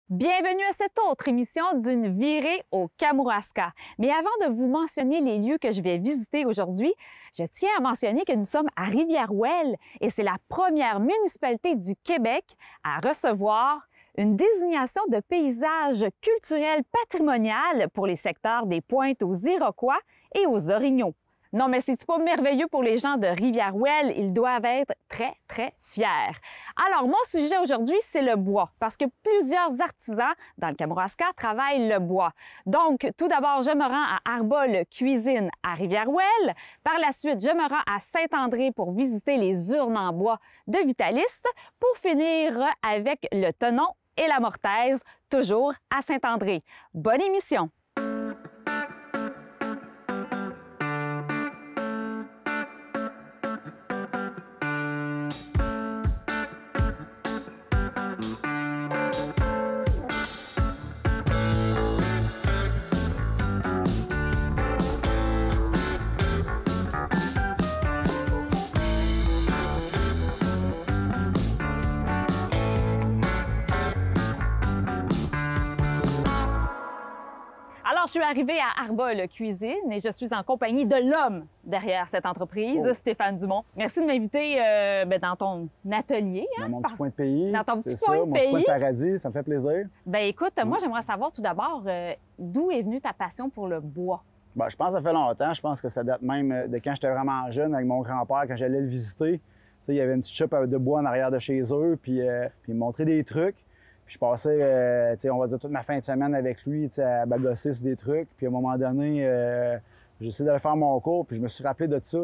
Bienvenue à cette autre émission d'une virée au Kamouraska. Mais avant de vous mentionner les lieux que je vais visiter aujourd'hui, je tiens à mentionner que nous sommes à Rivière-Ouelle et c'est la première municipalité du Québec à recevoir une désignation de paysage culturel patrimonial pour les secteurs des Pointes aux Iroquois et aux Orignaux. Non, mais c'est pas merveilleux pour les gens de Rivière-Ouelle? Ils doivent être très, très fiers. Alors, mon sujet aujourd'hui, c'est le bois, parce que plusieurs artisans dans le Kamouraska travaillent le bois. Donc, tout d'abord, je me rends à Arbol Cuisine à Rivière-Ouelle. Par la suite, je me rends à Saint-André pour visiter les urnes en bois de Vitalis, pour finir avec le tenon et la mortaise, toujours à Saint-André. Bonne émission! Alors, je suis arrivée à Arbol Cuisine et je suis en compagnie de l'homme derrière cette entreprise, Stéphane Dumont. Merci de m'inviter dans ton atelier. Dans mon petit coin de pays. Dans ton petit C'est coin ça, de mon pays. petit coin de paradis, ça me fait plaisir. Ben écoute, moi, j'aimerais savoir tout d'abord d'où est venue ta passion pour le bois? Ben, je pense que ça fait longtemps. Je pense que ça date même de quand j'étais vraiment jeune avec mon grand-père, quand j'allais le visiter. Tu sais, il y avait une petite shop de bois en arrière de chez eux, puis il me montrait des trucs. Puis je passais, on va dire, toute ma fin de semaine avec lui, à bagosser sur des trucs. Puis à un moment donné, j'ai essayé d'aller faire mon cours, puis je me suis rappelé de ça,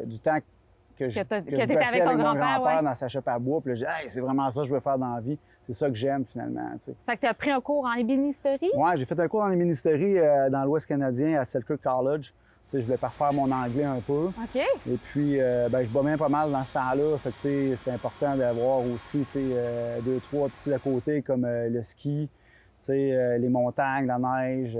du temps que je t'étais bossais avec ton avec mon grand-père, grand-père dans sa shop à bois. Puis là, j'ai dit, hey, c'est vraiment ça que je veux faire dans la vie. C'est ça que j'aime, finalement. T'sais. Fait que tu as pris un cours en ébénisterie? Oui, j'ai fait un cours en ébénisterie dans l'Ouest canadien à Selkirk College. Je voulais parfaire mon anglais un peu. OK. Et puis, je bombais pas mal dans ce temps-là. Fait que, c'était important d'avoir aussi deux, trois petits à côté comme le ski, les montagnes, la neige.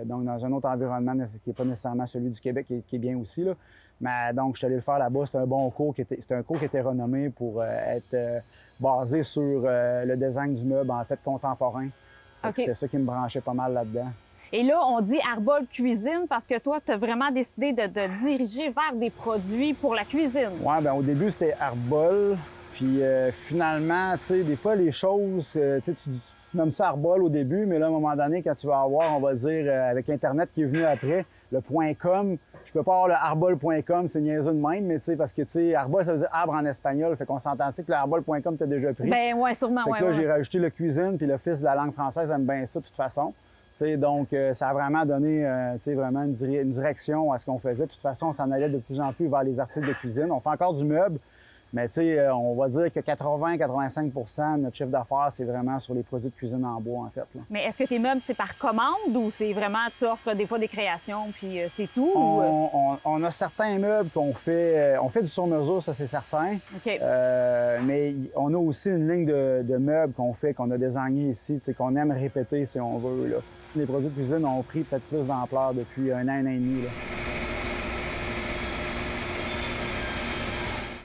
Donc, dans un autre environnement qui n'est pas nécessairement celui du Québec, qui est bien aussi. Là. Mais donc, je suis allé le faire là-bas. C'était un bon cours. C'était un cours qui était renommé pour être basé sur le design du meuble, en fait, contemporain. OK. C'était ça qui me branchait pas mal là-dedans. Et là, on dit Arbol Cuisine parce que toi, tu as vraiment décidé de diriger vers des produits pour la cuisine. Oui, bien au début, c'était Arbol. Puis finalement, tu sais, des fois, les choses, tu nommes ça Arbol au début, mais là, à un moment donné, quand tu vas avoir, on va dire, avec Internet qui est venu après, le .com, je peux pas avoir le arbol.com, c'est niaiseux de même, mais tu sais, parce que, tu sais, Arbol, ça veut dire arbre en espagnol, fait qu'on s'entend-tu que le arbol.com t'as déjà pris? Ben ouais, sûrement, fait que là, j'ai rajouté le cuisine, puis l'Office de la langue française aime bien ça, de toute façon. T'sais, donc, ça a vraiment donné vraiment une direction à ce qu'on faisait. De toute façon, on s'en allait de plus en plus vers les articles de cuisine. On fait encore du meuble, mais on va dire que 80-85 de notre chiffre d'affaires, c'est vraiment sur les produits de cuisine en bois, en fait. Là. Mais est-ce que tes meubles, c'est par commande ou c'est vraiment, tu offres des fois des créations, puis c'est tout? On a certains meubles qu'on fait... on fait du sur-mesure, ça, c'est certain. OK. Mais on a aussi une ligne de meubles qu'on fait, qu'on a désigné ici, qu'on aime répéter, si on veut, là. Les produits de cuisine ont pris peut-être plus d'ampleur depuis un an et demi. Là.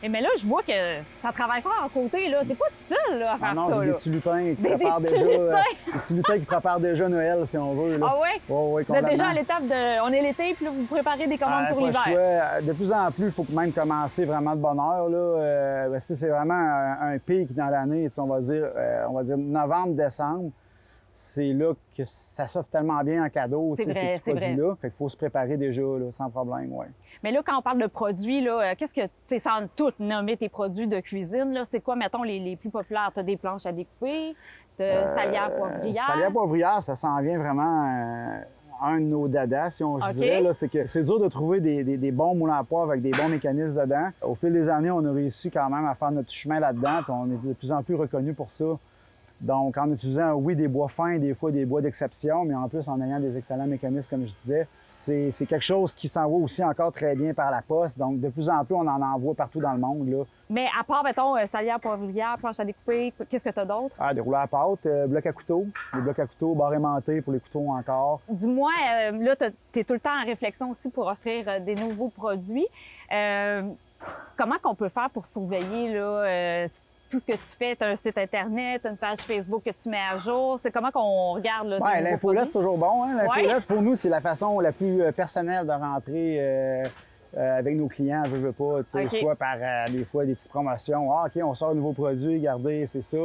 Mais là, je vois que ça travaille fort à côté. T'es pas tout seul là, à faire non, ça. Des Là. petits lutins qui Des préparent petits déjà, lutins. des petits lutins qui préparent déjà Noël, si on veut. Là. Ah ouais? Ouais, vous êtes déjà à l'étape de... On est l'été, puis là, vous préparez des commandes pour l'hiver. De plus en plus, il faut même commencer vraiment de bonne heure. Là. C'est vraiment un pic dans l'année. On va dire novembre, décembre. C'est là que ça s'offre tellement bien en cadeau, ces petits produits-là. Fait qu'il faut se préparer déjà, là, sans problème, oui. Mais là, quand on parle de produits, là, qu'est-ce que, tu sais, sans tout nommer tes produits de cuisine, là, c'est quoi, mettons, les plus populaires? Tu as des planches à découper, tu as salière poivrière. Salière poivrière, ça s'en vient vraiment un de nos dadas, si on dirait. Là, c'est que c'est dur de trouver des bons moulins à poivre avec des bons mécanismes dedans. Au fil des années, on a réussi quand même à faire notre chemin là-dedans, puis on est de plus en plus reconnus pour ça. Donc, en utilisant, oui, des bois fins, des fois des bois d'exception, mais en plus en ayant des excellents mécanismes, comme je disais, c'est quelque chose qui s'envoie aussi encore très bien par la poste. Donc, de plus en plus, on en envoie partout dans le monde. Là. Mais à part, mettons, salière poivrière, planche à découper, qu'est-ce que tu as d'autre? Ah, des rouleurs à pâte, blocs à couteau, des blocs à couteau, barres aimantés pour les couteaux encore. Dis-moi, là, tu es tout le temps en réflexion aussi pour offrir des nouveaux produits. Comment qu'on peut faire pour surveiller, là, tout ce que tu fais? Tu as un site Internet, une page Facebook que tu mets à jour. C'est comment qu'on regarde là, ouais, l'infolette, c'est toujours bon. Hein? L'infolette, pour nous, c'est la façon la plus personnelle de rentrer avec nos clients, je veux pas, soit par des fois des petites promotions. Ah, OK, on sort un nouveau produit, regardez, c'est ça.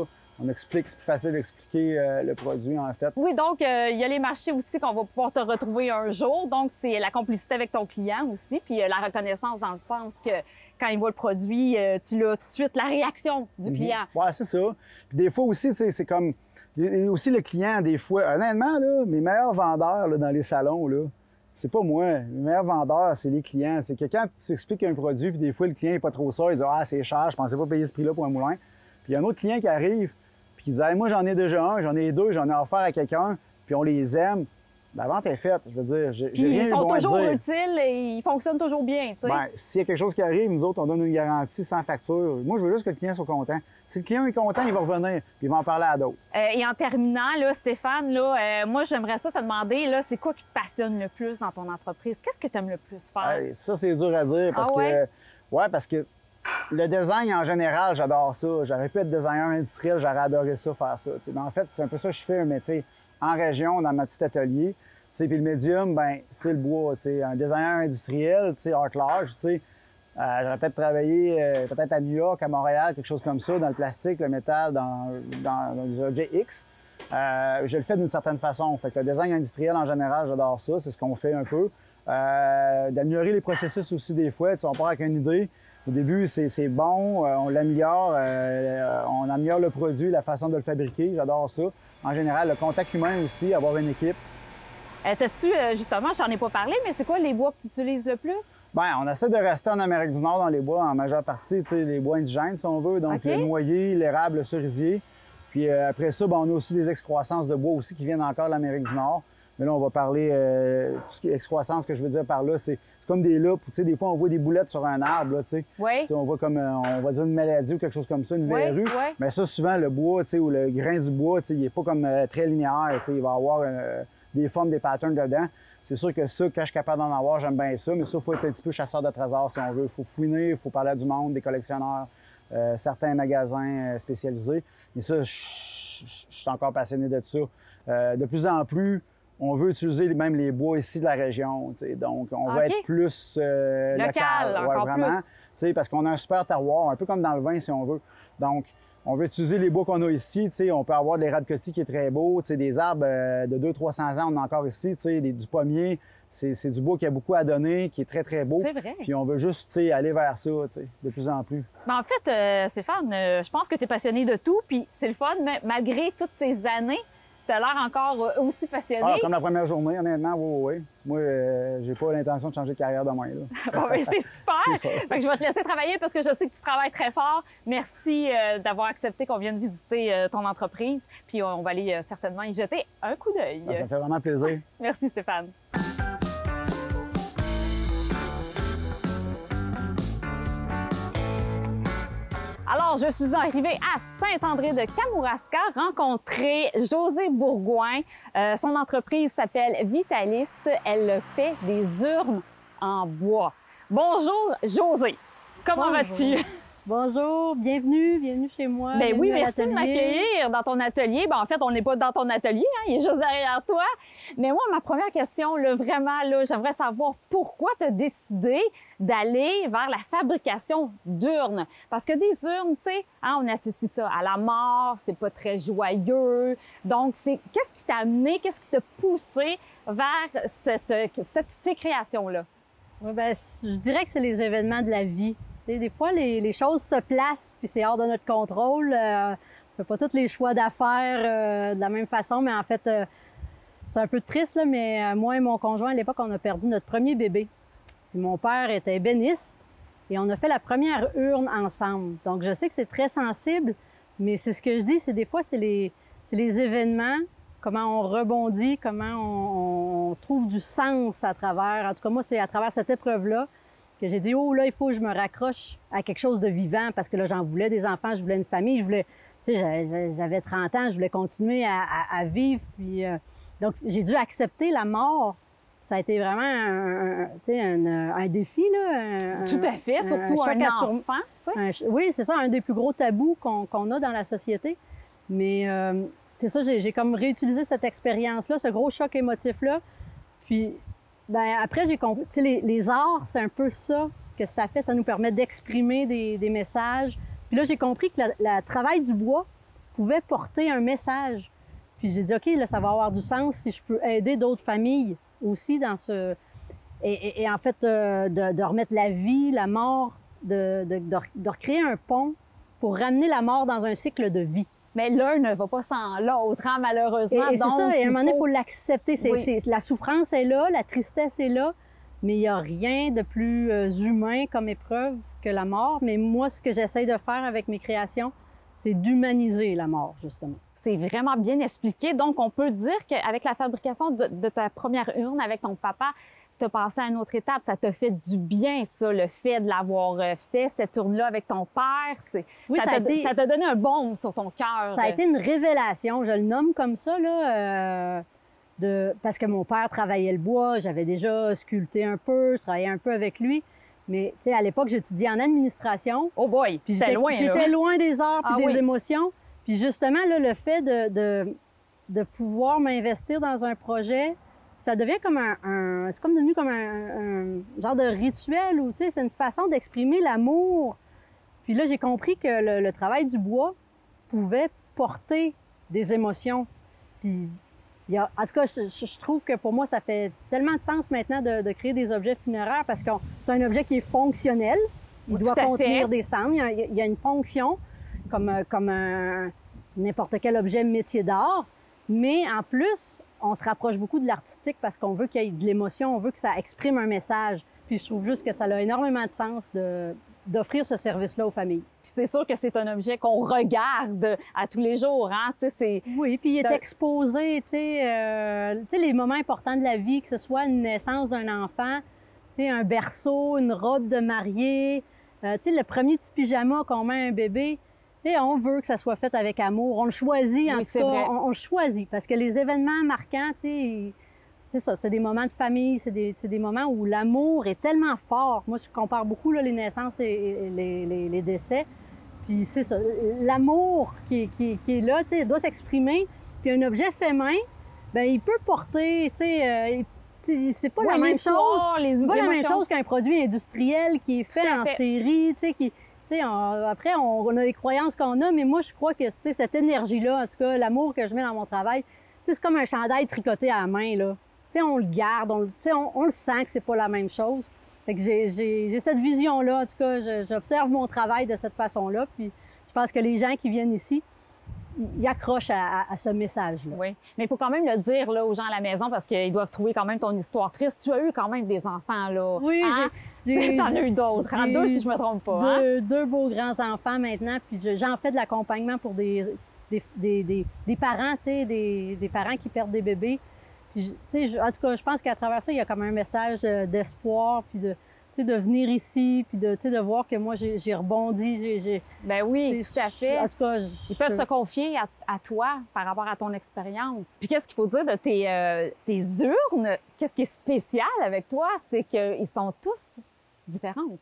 On explique, c'est plus facile d'expliquer le produit, en fait. Oui, donc, il y a les marchés aussi qu'on va pouvoir te retrouver un jour. Donc, c'est la complicité avec ton client aussi, puis la reconnaissance dans le sens que quand il voit le produit, tu l'as tout de suite la réaction du client. Oui, c'est ça. Puis des fois aussi, c'est comme... Aussi le client, des fois... Honnêtement, là, mes meilleurs vendeurs là, dans les salons, là, c'est pas moi. Les meilleurs vendeurs, c'est les clients. C'est que quand tu expliques un produit, puis des fois, le client n'est pas trop ça, il dit « Ah, c'est cher, je pensais pas payer ce prix-là pour un moulin. » Puis il y a un autre client qui arrive, puis qui dit hey, « Moi, j'en ai déjà un, j'en ai deux, j'en ai offert à quelqu'un, puis on les aime. » La vente est faite. Je veux dire, j'ai rien ils sont bon toujours à dire. Utiles et ils fonctionnent toujours bien, tu sais. Bien, s'il y a quelque chose qui arrive, nous autres, on donne une garantie sans facture. Moi, je veux juste que le client soit content. Si le client est content, il va revenir, puis il va en parler à d'autres. Et en terminant, là, Stéphane, là, moi, j'aimerais ça te demander, là, c'est quoi qui te passionne le plus dans ton entreprise? Qu'est-ce que tu aimes le plus faire? Ça, c'est dur à dire parce parce que le design, en général, j'adore ça. J'aurais pu être designer industriel, j'aurais adoré ça, faire ça. Mais en fait, c'est un peu ça que je fais, mais en région, dans ma petite atelier. Puis le médium, ben c'est le bois. Un designer industriel, art large, j'aurais peut-être travaillé peut-être à New York, à Montréal, quelque chose comme ça, dans le plastique, le métal, dans les objets X. Je le fais d'une certaine façon. Fait que le design industriel, en général, j'adore ça. C'est ce qu'on fait un peu. D'améliorer les processus aussi des fois. On part avec une idée. Au début, c'est bon, on l'améliore, on améliore le produit, la façon de le fabriquer. J'adore ça. En général, le contact humain aussi, avoir une équipe. T'as-tu, justement, j'en ai pas parlé, mais c'est quoi les bois que tu utilises le plus? Bien, on essaie de rester en Amérique du Nord dans les bois en majeure partie, les bois indigènes, si on veut. Donc, le noyer, l'érable, le cerisier. Puis après ça, on a aussi des excroissances de bois aussi qui viennent encore de l'Amérique du Nord. Mais là, on va parler, tout ce qui est excroissance, que je veux dire par là, c'est comme des loupes. Des fois, on voit des boulettes sur un arbre, là, on voit comme, on va dire une maladie ou quelque chose comme ça, une verrue. Mais ça, souvent, le bois, ou le grain du bois, il n'est pas comme très linéaire, il va avoir des formes, des patterns dedans. C'est sûr que ça, quand je suis capable d'en avoir, j'aime bien ça, mais ça, il faut être un petit peu chasseur de trésors si on veut. Il faut fouiner, il faut parler à du monde, des collectionneurs, certains magasins spécialisés. Mais ça, je suis encore passionné de ça. De plus en plus, on veut utiliser même les bois ici de la région. Donc, on va être plus local, encore vraiment. Plus. Parce qu'on a un super terroir, un peu comme dans le vin, si on veut. Donc, on veut utiliser les bois qu'on a ici. On peut avoir de l'érable cotis qui est très beau, des arbres de 200-300 ans, on en a encore ici, du pommier. C'est du bois qui a beaucoup à donner, qui est très, très beau. C'est vrai. Puis on veut juste aller vers ça de plus en plus. Ben, en fait, Stéphane, je pense que tu es passionné de tout, puis c'est le fun, mais malgré toutes ces années, tu as l'air encore aussi passionné. Ah, comme la première journée, honnêtement, oui. Moi, j'ai pas l'intention de changer de carrière demain. Bon, ben, c'est super! C'est ça. Fait que je vais te laisser travailler parce que je sais que tu travailles très fort. Merci d'avoir accepté qu'on vienne visiter ton entreprise. Puis on va aller certainement y jeter un coup d'œil. Ça me fait vraiment plaisir. Merci, Stéphane. Alors, je suis arrivée à Saint-André-de-Kamouraska rencontrer Josée Bourgoin. Son entreprise s'appelle Vitalis. Elle fait des urnes en bois. Bonjour, Josée. Comment vas-tu? Bonjour, bienvenue chez moi. Ben oui, merci de m'accueillir dans ton atelier. Ben, en fait, on n'est pas dans ton atelier, hein, il est juste derrière toi. Mais moi, ma première question, là, vraiment, là, j'aimerais savoir pourquoi tu as décidé d'aller vers la fabrication d'urnes. Parce que des urnes, tu sais, hein, on associe ça à la mort, c'est pas très joyeux. Donc, qu'est-ce qui t'a amené, qu'est-ce qui t'a poussé vers ces créations-là? Oui, ben, je dirais que c'est les événements de la vie. T'sais, des fois, les choses se placent, puis c'est hors de notre contrôle. On fait pas tous les choix d'affaires de la même façon, mais en fait, c'est un peu triste, là, mais moi et mon conjoint, à l'époque, on a perdu notre premier bébé. Puis mon père était ébéniste et on a fait la première urne ensemble. Donc, je sais que c'est très sensible, mais c'est ce que je dis, c'est des fois, c'est les événements, comment on rebondit, comment on trouve du sens à travers. En tout cas, moi, c'est à travers cette épreuve-là que j'ai dit, oh là, il faut que je me raccroche à quelque chose de vivant parce que là, j'en voulais des enfants, je voulais une famille, je voulais, tu sais, j'avais 30 ans, je voulais continuer à vivre. Puis, donc, j'ai dû accepter la mort ça a été vraiment un défi, là. Tout à fait, surtout un enfant. Oui, c'est ça, un des plus gros tabous qu'on a dans la société. Mais c'est ça, j'ai comme réutilisé cette expérience-là, ce gros choc émotif-là. Puis, ben après, j'ai compris, tu sais, les arts, c'est un peu ça que ça fait. Ça nous permet d'exprimer des messages. Puis là, j'ai compris que le travail du bois pouvait porter un message. Puis j'ai dit, OK, là, ça va avoir du sens si je peux aider d'autres familles aussi dans ce... Et en fait, de remettre la vie, la mort, de recréer un pont pour ramener la mort dans un cycle de vie. Mais l'un ne va pas sans l'autre, hein, malheureusement. Et c'est ça, et à un moment donné, il faut l'accepter. La souffrance est là, la tristesse est là, mais il n'y a rien de plus humain comme épreuve que la mort. Mais moi, ce que j'essaie de faire avec mes créations, c'est d'humaniser la mort, justement. C'est vraiment bien expliqué. Donc, on peut dire qu'avec la fabrication de ta première urne avec ton papa, tu as passé à une autre étape. Ça t'a fait du bien, ça, le fait de l'avoir fait, cette urne-là avec ton père. Oui, ça t'a donné un baume sur ton cœur. Ça a été une révélation, je le nomme comme ça, là, parce que mon père travaillait le bois, j'avais déjà sculpté un peu, je travaillais un peu avec lui. Mais, tu sais, à l'époque, j'étudiais en administration. Oh boy! Puis j'étais loin des arts puis des émotions. Puis justement, là, le fait de pouvoir m'investir dans un projet, ça devient comme c'est comme devenu comme un genre de rituel où, tu sais, c'est une façon d'exprimer l'amour. Puis là, j'ai compris que le travail du bois pouvait porter des émotions. Puis, en tout cas, je trouve que pour moi, ça fait tellement de sens maintenant de créer des objets funéraires parce que c'est un objet qui est fonctionnel. Il doit contenir des cendres. Il y a une fonction comme n'importe quel objet métier d'art. Mais en plus, on se rapproche beaucoup de l'artistique parce qu'on veut qu'il y ait de l'émotion, on veut que ça exprime un message. Puis je trouve juste que ça a énormément de sens d'offrir ce service-là aux familles. Puis c'est sûr que c'est un objet qu'on regarde à tous les jours, hein? Oui, puis il est exposé, tu sais, les moments importants de la vie, que ce soit une naissance d'un enfant, tu sais, un berceau, une robe de mariée, tu sais, le premier petit pyjama qu'on met à un bébé. Et on veut que ça soit fait avec amour. On le choisit, en tout cas, on le choisit. Parce que les événements marquants, tu sais, c'est ça, c'est des moments de famille, c'est des moments où l'amour est tellement fort. Moi, je compare beaucoup là, les naissances et les décès. Puis c'est ça, l'amour qui est là, tu sais, doit s'exprimer. Puis un objet fait main, bien, il peut porter, tu sais, c'est pas la même chose. C'est pas la même chose qu'un produit industriel qui est fait en série, tu sais, après, on a les croyances qu'on a, mais moi, je crois que cette énergie-là, en tout cas, l'amour que je mets dans mon travail, c'est comme un chandail tricoté à la main, là. On le garde, on le sent que c'est pas la même chose. Fait que j'ai cette vision-là, en tout cas, j'observe mon travail de cette façon-là, puis je pense que les gens qui viennent ici, ils accrochent à ce message-là. Oui, mais il faut quand même le dire là, aux gens à la maison parce qu'ils doivent trouver quand même ton histoire triste. Tu as eu quand même des enfants, là. Oui, hein? T'en as eu d'autres, hein? Deux si je me trompe pas. Deux beaux grands-enfants maintenant, puis j'en fais de l'accompagnement pour des parents, tu sais, des parents qui perdent des bébés. Puis, tu sais, en tout cas, je pense qu'à travers ça, il y a comme un message d'espoir, puis de venir ici, puis de voir que moi, j'ai rebondi. Ben oui, tout à fait. En tout cas, ils peuvent se confier à toi par rapport à ton expérience. Puis qu'est-ce qu'il faut dire de tes urnes? Qu'est-ce qui est spécial avec toi? C'est qu'ils sont tous différentes.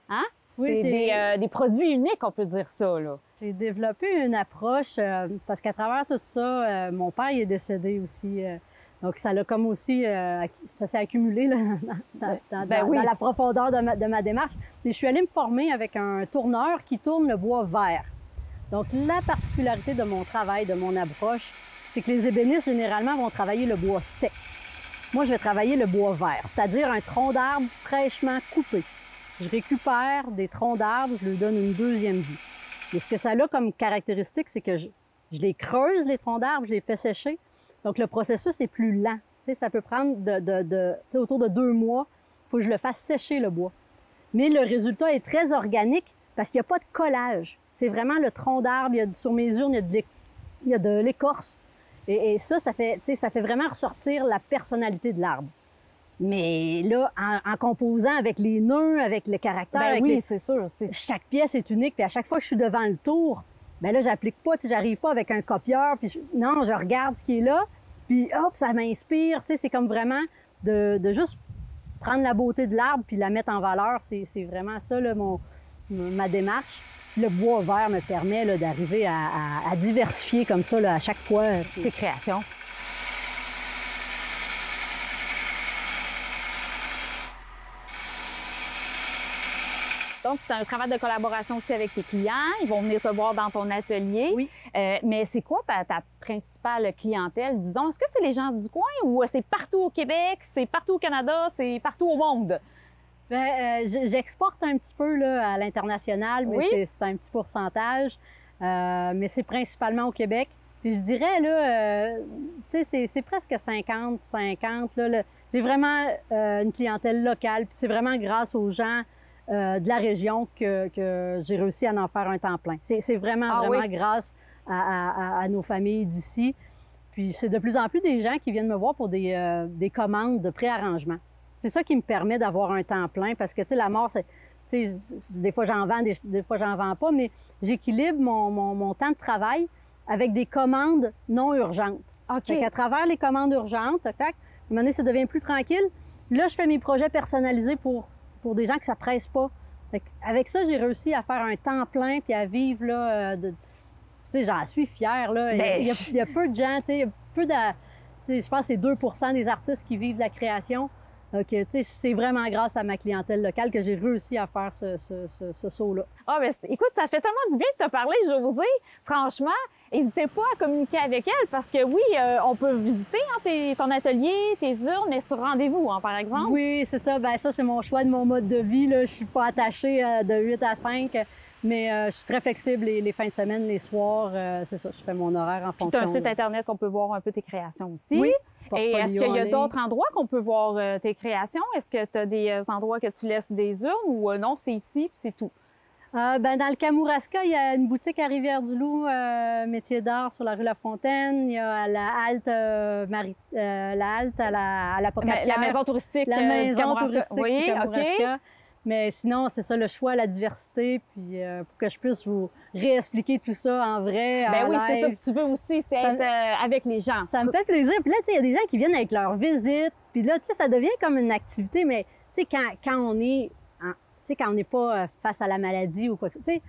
Hein? Oui, c'est des produits uniques, on peut dire ça, là. J'ai développé une approche, parce qu'à travers tout ça, mon père il est décédé aussi. Donc, ça l'a comme aussi, ça s'est accumulé là, dans la profondeur de ma démarche. Et je suis allée me former avec un tourneur qui tourne le bois vert. Donc, la particularité de mon travail, de mon approche, c'est que les ébénistes, généralement, vont travailler le bois sec. Moi, je vais travailler le bois vert, c'est-à-dire un tronc d'arbre fraîchement coupé. Je récupère des troncs d'arbres, je lui donne une deuxième vie. Et ce que ça a comme caractéristique, c'est que je les creuse, les troncs d'arbres, je les fais sécher. Donc, le processus est plus lent. Tu sais, ça peut prendre autour de 2 mois. Il faut que je le fasse sécher, le bois. Mais le résultat est très organique parce qu'il n'y a pas de collage. C'est vraiment le tronc d'arbre. Sur mes urnes, il y a de l'écorce. Et ça fait vraiment ressortir la personnalité de l'arbre. Mais là, en composant avec les nœuds, avec le caractère... c'est sûr. Chaque pièce est unique. Puis à chaque fois que je suis devant le tour, bien là, j'applique pas, j'arrive pas avec un copieur, puis non, je regarde ce qui est là, puis hop, ça m'inspire, c'est comme vraiment de juste prendre la beauté de l'arbre puis la mettre en valeur. C'est vraiment ça, là, ma démarche. Le bois vert me permet là, d'arriver à diversifier comme ça là, à chaque fois. Tes créations. Donc, c'est un travail de collaboration aussi avec tes clients. Ils vont venir te voir dans ton atelier. Oui. Mais c'est quoi ta principale clientèle, disons? Est-ce que c'est les gens du coin ou c'est partout au Québec, c'est partout au Canada, c'est partout au monde? Bien, j'exporte un petit peu là, à l'international, mais oui? c'est un petit pourcentage. Mais c'est principalement au Québec. Puis je dirais, là, tu sais, c'est presque 50-50. J'ai vraiment une clientèle locale. Puis c'est vraiment grâce aux gens de la région que j'ai réussi à en faire un temps plein. C'est vraiment grâce à nos familles d'ici. Puis c'est de plus en plus des gens qui viennent me voir pour des commandes de préarrangement. C'est ça qui me permet d'avoir un temps plein parce que, tu sais, la mort, c'est... Tu sais, des fois j'en vends, des fois j'en vends pas, mais j'équilibre mon temps de travail avec des commandes non urgentes. OK. Fait qu'à travers les commandes urgentes, tac, à un moment donné, ça devient plus tranquille. Là, je fais mes projets personnalisés pour des gens que ça presse pas. Fait avec ça, j'ai réussi à faire un temps plein puis à vivre, là, tu sais, j'en suis fière, là. Il y a peu de gens, tu sais, il y a peu de... Je pense que c'est 2 % des artistes qui vivent de la création. Donc, tu sais, c'est vraiment grâce à ma clientèle locale que j'ai réussi à faire ce saut-là. Ah, mais écoute, ça fait tellement du bien de te parler, Josée. Franchement, n'hésitez pas à communiquer avec elle parce que oui, on peut visiter ton atelier, tes urnes, mais sur rendez-vous, hein, par exemple. Oui, c'est ça. Bien, ça, c'est mon choix de mon mode de vie, là. Je suis pas attachée de 8 à 5, mais je suis très flexible les fins de semaine, les soirs. C'est ça, je fais mon horaire en fonction. Tu as un site Internet qu'on peut voir un peu tes créations aussi. Oui. Et est-ce qu'il y a d'autres endroits qu'on peut voir tes créations? Est-ce que tu as des endroits que tu laisses des urnes ou non, c'est ici puis c'est tout? Ben, dans le Kamouraska, il y a une boutique à Rivière-du-Loup, métier d'art sur la rue La Fontaine. Il y a la halte, à la Pocatière. La maison touristique La maison touristique oui, du Kamouraska. OK. Mais sinon, c'est ça le choix, la diversité, puis pour que je puisse vous réexpliquer tout ça en vrai, ben en oui, live. c'est ça que tu veux aussi, c'est être avec les gens. Ça me fait plaisir. Puis là, tu sais, il y a des gens qui viennent avec leur visite, puis là, tu sais, ça devient comme une activité, mais tu sais, quand on est, tu sais, quand on n'est pas face à la maladie ou quoi que tu sais,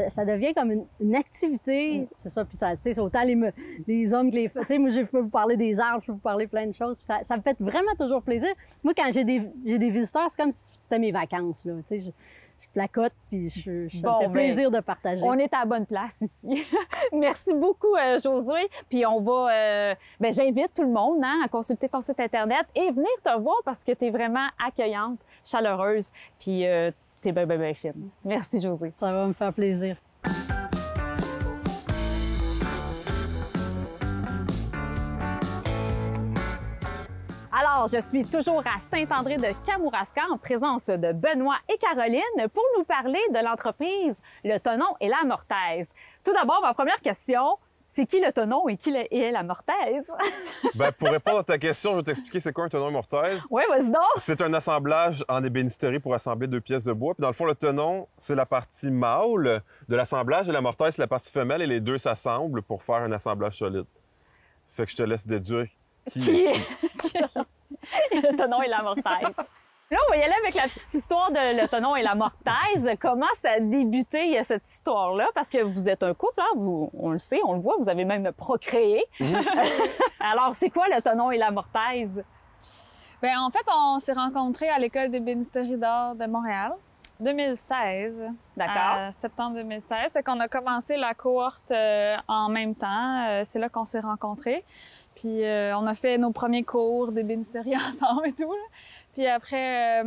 ça devient comme une activité. C'est ça, puis ça, tu sais, c'est autant les hommes que les femmes. Tu sais, moi, je peux vous parler des arbres, je peux vous parler plein de choses. Ça me fait vraiment toujours plaisir. Moi, quand j'ai des visiteurs, c'est comme si c'était mes vacances, là. Tu sais, je placote, puis ça me fait plaisir de partager. On est à la bonne place ici. Merci beaucoup, Josée. Puis on va... j'invite tout le monde à consulter ton site Internet et venir te voir parce que tu es vraiment accueillante, chaleureuse, puis tu es bien fine. Merci, Josée. Ça va me faire plaisir. Alors, je suis toujours à Saint-André de Kamouraska en présence de Benoît et Caroline pour nous parler de l'entreprise Le Tenon et la Mortaise. Tout d'abord, ma première question, c'est qui le tenon et qui est la mortaise? Bien, pour répondre à ta question, je vais t'expliquer c'est quoi un tenon et mortaise. Oui, vas-y donc! C'est un assemblage en ébénisterie pour assembler 2 pièces de bois. Puis dans le fond, le tenon, c'est la partie mâle de l'assemblage et la mortaise, c'est la partie femelle et les deux s'assemblent pour faire un assemblage solide. Ça fait que je te laisse déduire qui est qui. Le tenon et la mortaise. Là, on va y aller avec la petite histoire de Le Tenon et la Mortaise. Comment ça a débuté, cette histoire-là? Parce que vous êtes un couple, hein? On le sait, on le voit, vous avez même procréé. Alors, c'est quoi Le Tenon et la Mortaise? Bien, en fait, on s'est rencontrés à l'École d'ébénisterie d'art de Montréal, 2016. D'accord. Septembre 2016. Fait qu'on a commencé la cohorte en même temps. C'est là qu'on s'est rencontrés. Puis on a fait nos premiers cours d'ébénisterie ensemble et tout, là. Puis après,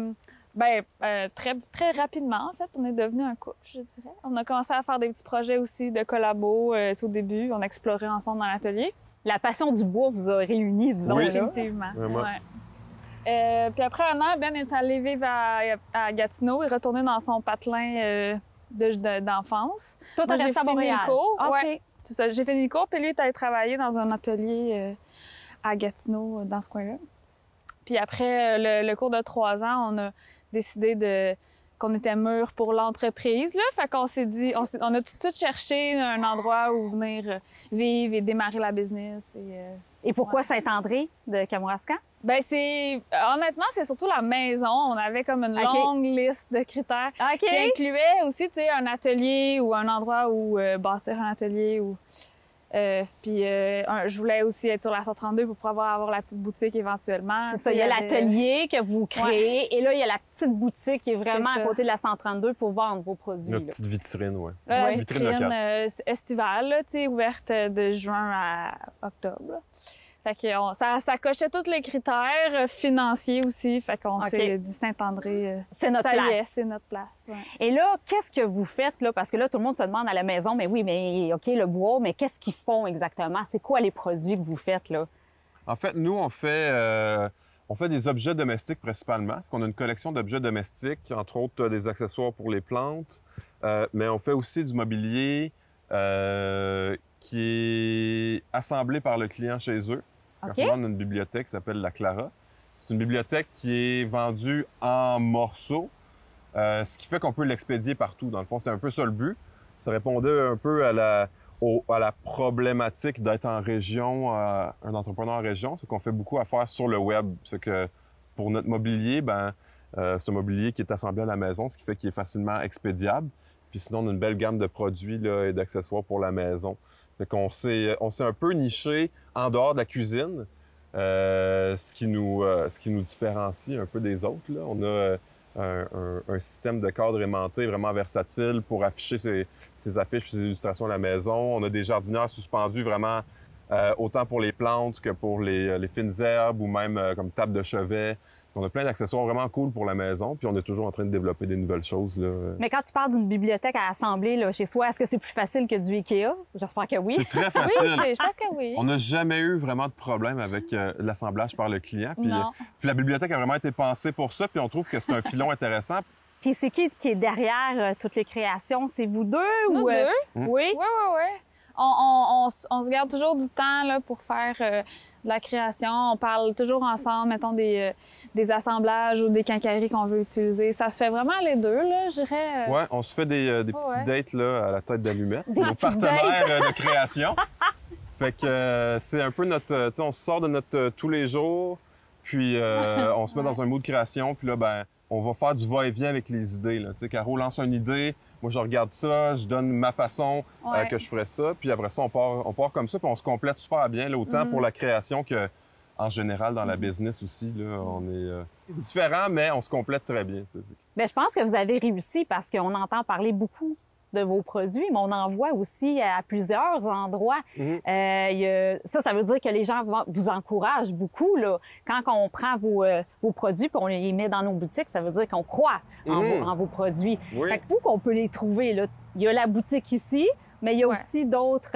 très rapidement, en fait, on est devenus un couple, je dirais. On a commencé à faire des petits projets aussi de collabo au début. On explorait ensemble dans l'atelier. La passion du bois vous a réunis, disons. Oui. Là. Définitivement. Vraiment. Ouais. Puis après un an, Ben est allé vivre à Gatineau et retourné dans son patelin d'enfance. Toi, t'as Moi, resté à Montréal. les cours. OK. Ouais, c'est ça. J'ai fini le cours, puis lui est allé travailler dans un atelier à Gatineau, dans ce coin-là. Puis après le cours de 3 ans, on a décidé qu'on était mûrs pour l'entreprise, là. Fait qu'on s'est dit, on a tout de suite cherché un endroit où venir vivre et démarrer la business. Et pourquoi Saint-André de Kamouraska? Ben honnêtement, c'est surtout la maison. On avait comme une longue liste de critères qui incluait aussi, tu sais, un atelier ou un endroit où bâtir un atelier ou... je voulais aussi être sur la 132 pour pouvoir avoir la petite boutique éventuellement. C'est ça, il y a l'atelier que vous créez et là, il y a la petite boutique qui est vraiment à côté de la 132 pour vendre vos produits. Notre petite vitrine, oui. La vitrine estivale, tu sais, ouverte de juin à octobre. Là. Fait que ça cochait tous les critères financiers aussi. Fait qu'on s'est dit Saint-André, c'est notre place. C'est notre place. Ouais. Et là, qu'est-ce que vous faites là? Parce que là, tout le monde se demande à la maison, mais oui, mais OK, le bois, mais qu'est-ce qu'ils font exactement? C'est quoi les produits que vous faites là? En fait, nous, on fait des objets domestiques principalement. On a une collection d'objets domestiques, entre autres des accessoires pour les plantes, mais on fait aussi du mobilier qui est assemblé par le client chez eux. En ce moment, on a une bibliothèque qui s'appelle la Clara. C'est une bibliothèque qui est vendue en morceaux, ce qui fait qu'on peut l'expédier partout. Dans le fond, c'est un peu ça le but. Ça répondait un peu à la problématique d'être en région, un entrepreneur en région. C'est qu'on fait beaucoup affaire sur le web. C'est que pour notre mobilier, c'est un mobilier qui est assemblé à la maison, ce qui fait qu'il est facilement expédiable. Puis sinon, on a une belle gamme de produits là, et d'accessoires pour la maison. Fait qu'on s'est un peu niché en dehors de la cuisine, ce qui nous différencie un peu des autres. Là. On a un système de cadre aimanté vraiment versatile pour afficher ses affiches et ses illustrations à la maison. On a des jardinières suspendues vraiment autant pour les plantes que pour les fines herbes ou même comme table de chevet. On a plein d'accessoires vraiment cool pour la maison, puis on est toujours en train de développer des nouvelles choses. Là. Mais quand tu parles d'une bibliothèque à assembler là, chez soi, est-ce que c'est plus facile que du IKEA? J'espère que oui. C'est très facile. Oui, je pense que oui. On n'a jamais eu vraiment de problème avec l'assemblage par le client. Puis la bibliothèque a vraiment été pensée pour ça, puis on trouve que c'est un filon intéressant. Puis c'est qui est derrière toutes les créations? C'est vous deux? Nous ou, deux. Oui? Oui. On se garde toujours du temps là, pour faire de la création. On parle toujours ensemble, mettons, des assemblages ou des quincailleries qu'on veut utiliser. Ça se fait vraiment les deux, là, je dirais. Oui, on se fait des petites dates là, à la tête d'allumette. Des C'est nos petites partenaires de création. Fait que c'est un peu notre... on se sort de notre tous les jours, puis on se met dans un mood de création, puis là, on va faire du va-et-vient avec les idées. Là. Caro lance une idée, moi je regarde ça, je donne ma façon que je ferais ça, puis après ça, on part comme ça, puis on se complète super bien, là, autant pour la création que en général dans la business aussi. Là, on est différents, mais on se complète très bien. Bien, je pense que vous avez réussi parce qu'on entend parler beaucoup de vos produits, mais on en voit aussi à plusieurs endroits. Ça veut dire que les gens vous encouragent beaucoup. Là. Quand on prend vos produits et on les met dans nos boutiques, ça veut dire qu'on croit en vos produits. Oui. Fait que où qu'on peut les trouver? Là? Il y a la boutique ici, mais il y a aussi d'autres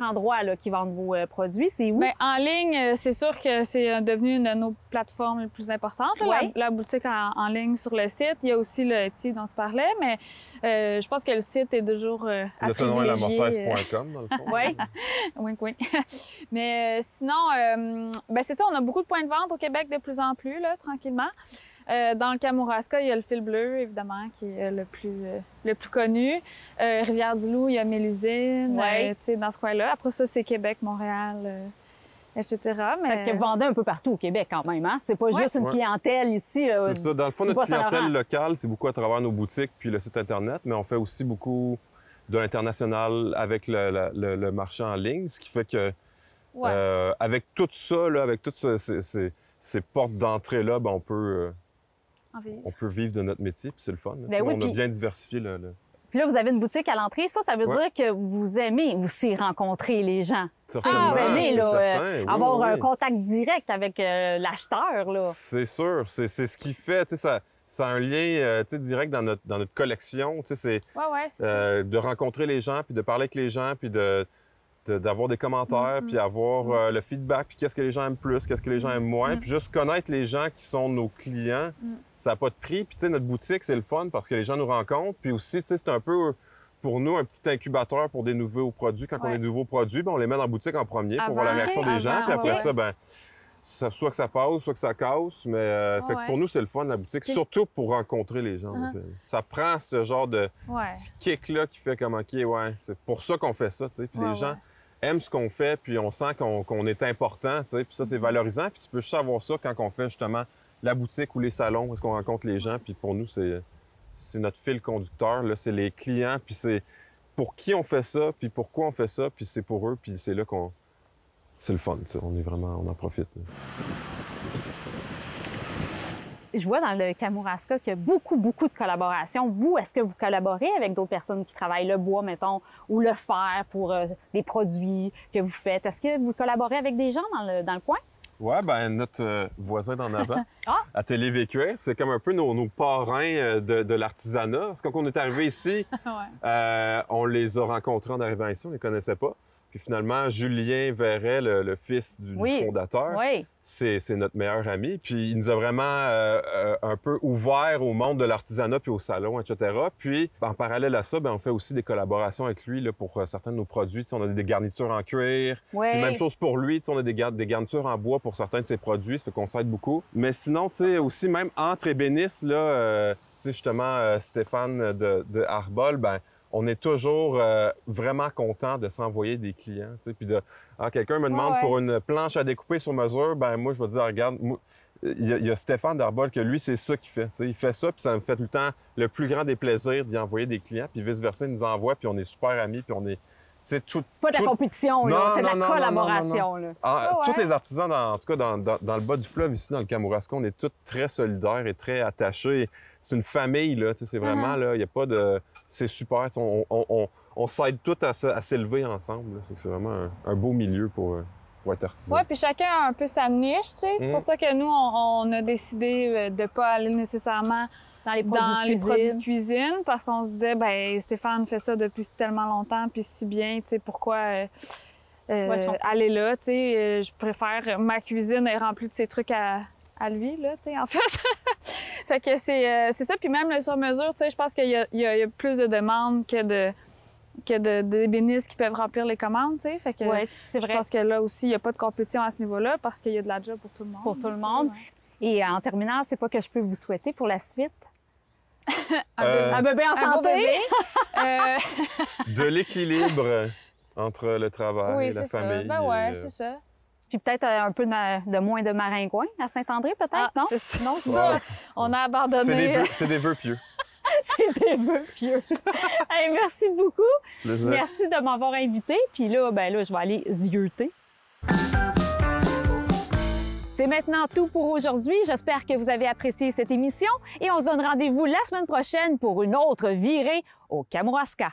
endroits là, qui vendent vos produits. C'est où? Bien, en ligne, c'est sûr que c'est devenu une de nos plateformes les plus importantes. Là, la boutique en ligne sur le site. Il y a aussi le Etsy dont tu parlais, mais je pense que le site est toujours à privilégier. letenon-et-la-mortaise.com, dans le fond. Oui. Oui. Mais sinon, c'est ça, on a beaucoup de points de vente au Québec de plus en plus, là, tranquillement. Dans le Kamouraska, il y a le Fil Bleu, évidemment, qui est le plus connu. Rivière-du-Loup, il y a Mélusine, dans ce coin-là. Après ça, c'est Québec, Montréal, etc. Mais... Fait que vous vendez un peu partout au Québec quand même, hein? C'est pas juste une clientèle ici. C'est ça. Dans le fond, notre clientèle locale, c'est beaucoup à travers nos boutiques puis le site Internet, mais on fait aussi beaucoup de l'international avec le marché en ligne, ce qui fait que avec tout ça, là, avec toutes ces portes d'entrée-là, on peut vivre de notre métier, puis c'est le fun. On a bien diversifié Puis là, vous avez une boutique à l'entrée. Ça veut dire que vous aimez aussi rencontrer les gens. Certainement. Vous aimez avoir un contact direct avec l'acheteur. C'est sûr. C'est ce qui fait, ça a un lien direct dans notre collection. C'est de rencontrer les gens, puis de parler avec les gens, puis d'avoir des commentaires, puis avoir le feedback, puis qu'est-ce que les gens aiment plus, qu'est-ce que les gens aiment moins, puis juste connaître les gens qui sont nos clients, ça n'a pas de prix. Puis notre boutique, c'est le fun parce que les gens nous rencontrent, puis aussi, c'est un peu, pour nous, un petit incubateur pour des nouveaux produits. Quand on a des nouveaux produits, on les met dans la boutique en premier pour voir la réaction des gens, puis après ça, soit que ça passe, soit que ça casse. Mais fait que pour nous, c'est le fun, la boutique, surtout pour rencontrer les gens. Ça prend ce genre de petit kick-là qui fait comme, OK, ouais, c'est pour ça qu'on fait ça, tu sais. Puis les gens aiment ce qu'on fait, puis on sent qu'on est important, tu sais. Puis ça, c'est valorisant. Puis tu peux juste savoir ça quand on fait justement la boutique ou les salons, où est-ce qu'on rencontre les gens. Puis pour nous, c'est notre fil conducteur, là. C'est les clients, puis c'est pour qui on fait ça, puis pourquoi on fait ça, puis c'est pour eux, puis c'est là qu'on... C'est le fun, ça. On en profite. Là. Je vois dans le Kamouraska qu'il y a beaucoup de collaborations. Vous, est-ce que vous collaborez avec d'autres personnes qui travaillent le bois, mettons, ou le fer pour des produits que vous faites? Est-ce que vous collaborez avec des gens dans le coin? Oui, bien, notre voisin d'en avant, Atelier VQR, c'est comme un peu nos parrains de l'artisanat. Parce que quand on est arrivé ici, on les a rencontrés en arrivant ici, on ne les connaissait pas. Puis finalement, Julien Verret, le fils du fondateur, c'est notre meilleur ami. Puis il nous a vraiment un peu ouvert au monde de l'artisanat puis au salon, etc. Puis en parallèle à ça, on fait aussi des collaborations avec lui là, pour certains de nos produits. T'sais, on a des garnitures en cuir. Puis même chose pour lui, on a des garnitures en bois pour certains de ses produits. Ça fait qu'on s'aide beaucoup. Mais sinon, aussi, même entre ébénistes, là, justement, Stéphane de Arbol, on est toujours vraiment content de s'envoyer des clients. Puis quelqu'un me demande pour une planche à découper sur mesure, moi, je vais dire, regarde, il y a Stéphane d'Arbol que lui, c'est ça qu'il fait. Il fait ça, puis ça me fait tout le temps le plus grand des plaisirs d'y envoyer des clients, puis vice-versa, il nous envoie, puis on est super amis, puis on est... C'est pas de la compétition, là, c'est de la collaboration. Tous les artisans, en tout cas dans le bas du fleuve, ici, dans le Kamouraska, on est tous très solidaires et très attachés. C'est une famille, là, c'est vraiment, là, il n'y a pas de... C'est super, on s'aide tous à s'élever ensemble. C'est vraiment un beau milieu pour être artisan. Oui, puis chacun a un peu sa niche, tu sais. C'est pour ça que nous, on a décidé de ne pas aller nécessairement dans les produits de cuisine, parce qu'on se disait, Stéphane fait ça depuis tellement longtemps, puis si bien, tu sais, pourquoi aller là, tu sais. Je préfère, ma cuisine est remplie de ces trucs à lui, là, tu sais, en fait. Fait que c'est ça, puis même le sur-mesure, tu sais, je pense qu'il y a plus de demandes que d'ébénistes qui peuvent remplir les commandes, tu sais. Fait que c'est vrai. Je pense que là aussi, il n'y a pas de compétition à ce niveau-là, parce qu'il y a de la job pour tout le monde. Pour tout le monde. Et en terminant, c'est quoi que je peux vous souhaiter pour la suite? Un bébé en santé? De l'équilibre entre le travail et la famille. C'est ça. Puis peut-être un peu de moins de maringouin à Saint-André, peut-être, non? C'est ça. Non, c'est ça. On a abandonné. C'est des vœux pieux. C'est des vœux pieux. Hey, merci beaucoup. Plaisir. Merci de m'avoir invité. Puis là, je vais aller zioter. C'est maintenant tout pour aujourd'hui. J'espère que vous avez apprécié cette émission et on se donne rendez-vous la semaine prochaine pour une autre virée au Kamouraska.